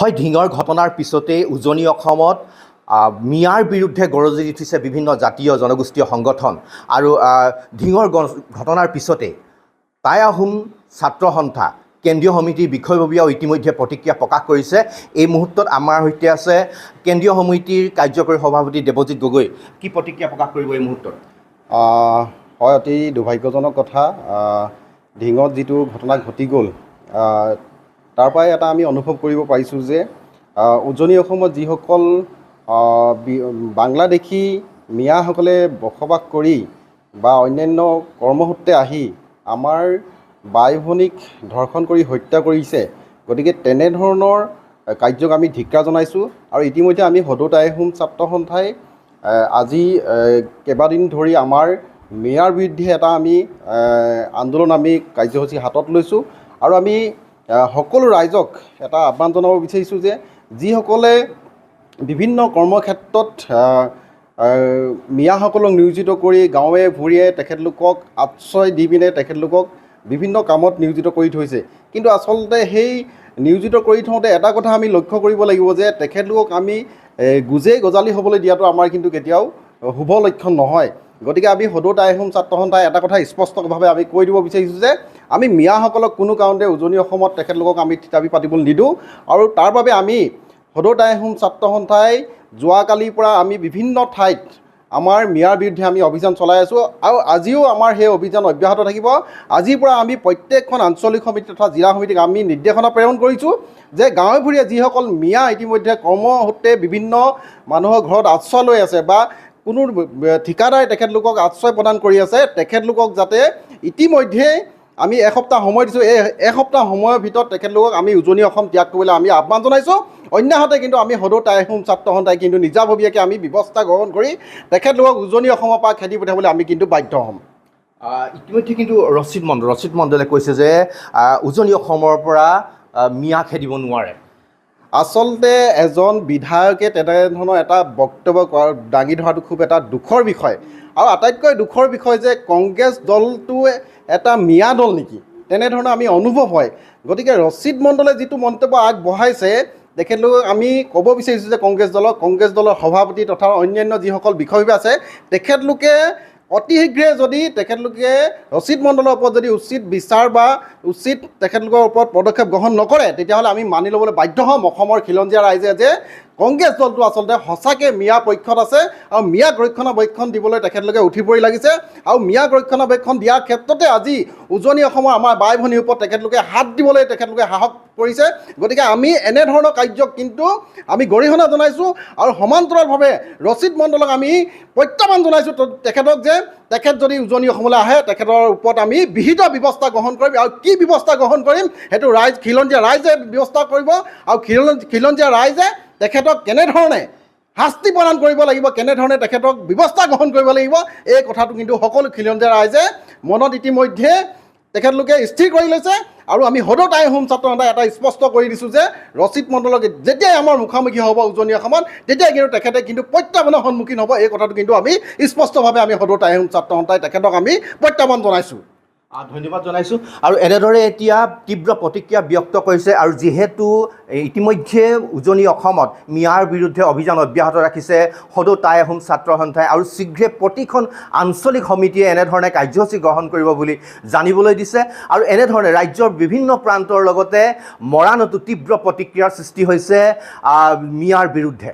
হয়, ধিঙৰ ঘটনাৰ পিছতেই উজনি অসমত মিয়াৰ বিৰুদ্ধে গৰজি উঠিছে বিভিন্ন জাতীয় জনগোষ্ঠীয় সংগঠন আৰু ধিঙৰ ঘটনাৰ পিছতেই টাই আহোম ছাত্ৰ সন্থা কেন্দ্ৰীয় সমিতিৰ বিষয়ববীয়াও ইতিমধ্যে প্ৰতিক্ৰিয়া প্ৰকাশ কৰিছে। এই মুহূৰ্তত আমাৰ সৈতে আছে কেন্দ্ৰীয় সমিতিৰ কাৰ্যকৰী সভাপতি দেৱজিৎ গগৈ। কি প্ৰতিক্ৰিয়া প্ৰকাশ কৰিব এই মুহূৰ্তত? হয়, অতি দুৰ্ভাগ্যজনক কথা। ধিঙত যিটো ঘটনা ঘটি গ'ল, তাৰ পৰাই এটা আমি অনুভৱ কৰিব পাৰিছোঁ যে উজনি অসমত যিসকল বাংলাদেশী মিয়াসকলে বসবাস কৰি বা অন্যান্য কৰ্মসূত্ৰে আহি আমাৰ বাই ভনীক ধৰ্ষণ কৰি হত্যা কৰিছে, গতিকে তেনেধৰণৰ কাৰ্যক আমি ধিক্কাৰ জনাইছোঁ। আৰু ইতিমধ্যে আমি সদৌ টাই আহোম ছাত্ৰ সন্থাই আজি কেইবাদিন ধৰি আমাৰ মিয়াৰ বিৰুদ্ধে এটা আমি আন্দোলন আমি কাৰ্যসূচী হাতত লৈছোঁ। আৰু আমি সকলো ৰাইজক এটা আহ্বান জনাব বিচাৰিছোঁ যে যিসকলে বিভিন্ন কৰ্মক্ষেত্ৰত মিয়াসকলক নিয়োজিত কৰি গাঁৱে ভূঞে তেখেতলোকক আশ্ৰয় দি পিনে তেখেতলোকক বিভিন্ন কামত নিয়োজিত কৰি থৈছে, কিন্তু আচলতে সেই নিয়োজিত কৰি থওঁতে এটা কথা আমি লক্ষ্য কৰিব লাগিব যে তেখেতলোকক আমি গোজেই গজালি হ'বলৈ দিয়াটো আমাৰ কিন্তু কেতিয়াও শুভ লক্ষণ নহয়। গতিকে আমি সদৌ টাই আহোম ছাত্ৰ সন্থাই এটা কথা স্পষ্টভাৱে আমি কৈ দিব বিচাৰিছোঁ যে আমি মিয়াসকলক কোনো কাৰণতে উজনি অসমত তেখেতলোকক আমি থিতাপি পাতিবলৈ নিদিওঁ। আৰু তাৰ বাবে আমি সদৌ টাই আহোম ছাত্ৰ সন্থাই যোৱাকালিৰ পৰা আমি বিভিন্ন ঠাইত আমাৰ মিয়াৰ বিৰুদ্ধে আমি অভিযান চলাই আছোঁ আৰু আজিও আমাৰ সেই অভিযান অব্যাহত থাকিব। আজিৰ পৰা আমি প্ৰত্যেকখন আঞ্চলিক সমিতি তথা জিলা সমিতিক আমি নিৰ্দেশনা প্ৰেৰণ কৰিছোঁ যে গাঁৱে ভূঞে যিসকল মিয়া ইতিমধ্যে কৰ্মসূত্ৰে বিভিন্ন মানুহৰ ঘৰত আশ্ৰয় লৈ আছে বা কোনো ঠিকাদাৰে তেখেতলোকক আশ্ৰয় প্ৰদান কৰি আছে, তেখেতলোকক যাতে ইতিমধ্যে আমি এসপ্তাহ সময় দিছোঁ, এই এসপ্তাহ সময়ৰ ভিতৰত তেখেতলোকক আমি উজনি অসম ত্যাগ কৰিবলৈ আমি আহ্বান জনাইছোঁ। অন্যহাতে কিন্তু আমি সদৌ টাই আহোম ছাত্ৰ সন্থাই কিন্তু নিজাববীয়াকৈ আমি ব্যৱস্থা গ্ৰহণ কৰি তেখেতলোকক উজনি অসমৰ পৰা খেদি পঠিয়াবলৈ আমি কিন্তু বাধ্য হ'ম। ইতিমধ্যে কিন্তু ৰচিদ মণ্ডলে কৈছে যে উজনি অসমৰ পৰা মিয়া খেদিব নোৱাৰে। আচলতে এজন বিধায়কে তেনেধৰণৰ এটা বক্তব্য দাঙি ধৰাটো খুব এটা দুখৰ বিষয়। আৰু আটাইতকৈ দুখৰ বিষয় যে কংগ্ৰেছ দলটো এটা মিয়া দল নেকি, তেনেধৰণৰ আমি অনুভৱ হয়। গতিকে ৰচিদ মণ্ডলে যিটো মন্তব্য আগবঢ়াইছে, তেখেতলোকক আমি ক'ব বিচাৰিছোঁ যে কংগ্ৰেছ দলৰ সভাপতি তথা অন্যান্য যিসকল বিষয়ববীয়া আছে, তেখেতলোকে অতি শীঘ্ৰে যদি তেখেতলোকে ৰচিদ মণ্ডলৰ ওপৰত যদি উচিত বিচাৰ বা উচিত তেখেতলোকৰ ওপৰত পদক্ষেপ গ্ৰহণ নকৰে, তেতিয়াহ'লে আমি মানি ল'বলৈ বাধ্য হ'ম অসমৰ খিলঞ্জীয়া ৰাইজে যে কংগ্ৰেছ দলটো আচলতে সঁচাকৈ মিয়া পক্ষত আছে আৰু মিয়াক ৰক্ষণাবেক্ষণ দিবলৈ তেখেতলোকে উঠি পৰি লাগিছে। আৰু মিয়াক ৰক্ষণাবেক্ষণ দিয়াৰ ক্ষেত্ৰতে আজি উজনি অসমৰ আমাৰ বাই ভনীৰ ওপৰত তেখেতলোকে হাত দিবলৈ তেখেতলোকে সাহস কৰিছে। গতিকে আমি এনেধৰণৰ কাৰ্যক কিন্তু আমি গৰিহণা জনাইছোঁ আৰু সমান্তৰালভাৱে ৰচিদ মণ্ডলক আমি প্ৰত্যাহ্বান জনাইছোঁ তেখেতক যে তেখেত যদি উজনি অসমলৈ আহে তেখেতৰ ওপৰত আমি বিহিত ব্যৱস্থা গ্ৰহণ কৰিম। আৰু কি ব্যৱস্থা গ্ৰহণ কৰিম সেইটো খিলঞ্জীয়া ৰাইজে ব্যৱস্থা কৰিব। আৰু খিলঞ্জীয়া ৰাইজে তেখেতক কেনেধৰণে শাস্তি প্ৰদান কৰিব লাগিব, কেনেধৰণে তেখেতক ব্যৱস্থা গ্ৰহণ কৰিব লাগিব, এই কথাটো কিন্তু সকলো খিলঞ্জীয়া ৰাইজে মনত ইতিমধ্যে তেখেতলোকে স্থিৰ কৰি লৈছে। আৰু আমি সদৌ টাই আহোম ছাত্ৰ সন্থাই এটা স্পষ্ট কৰি দিছোঁ যে ৰচিদ মণ্ডলক যেতিয়াই আমাৰ মুখামুখি হ'ব উজনি অসমত, তেতিয়াই কিন্তু তেখেতে কিন্তু প্ৰত্যাহ্বানৰ সন্মুখীন হ'ব। এই কথাটো কিন্তু আমি স্পষ্টভাৱে আমি সদৌ টাই আহোম ছাত্ৰ সন্থাই তেখেতক আমি প্ৰত্যাহ্বান জনাইছোঁ। ধন্যবাদ জনাইছোঁ। আৰু এনেদৰে এতিয়া তীব্ৰ প্ৰতিক্ৰিয়া ব্যক্ত কৰিছে। আৰু যিহেতু ইতিমধ্যে উজনি অসমত মিয়াৰ বিৰুদ্ধে অভিযান অব্যাহত ৰাখিছে সদৌ টাই আহোম ছাত্ৰ সন্থাই, আৰু শীঘ্ৰে প্ৰতিখন আঞ্চলিক সমিতিয়ে এনেধৰণে কাৰ্যসূচী গ্ৰহণ কৰিব বুলি জানিবলৈ দিছে। আৰু এনেধৰণে ৰাজ্যৰ বিভিন্ন প্ৰান্তৰ লগতে মৰাণতো তীব্ৰ প্ৰতিক্ৰিয়াৰ সৃষ্টি হৈছে মিয়াৰ বিৰুদ্ধে।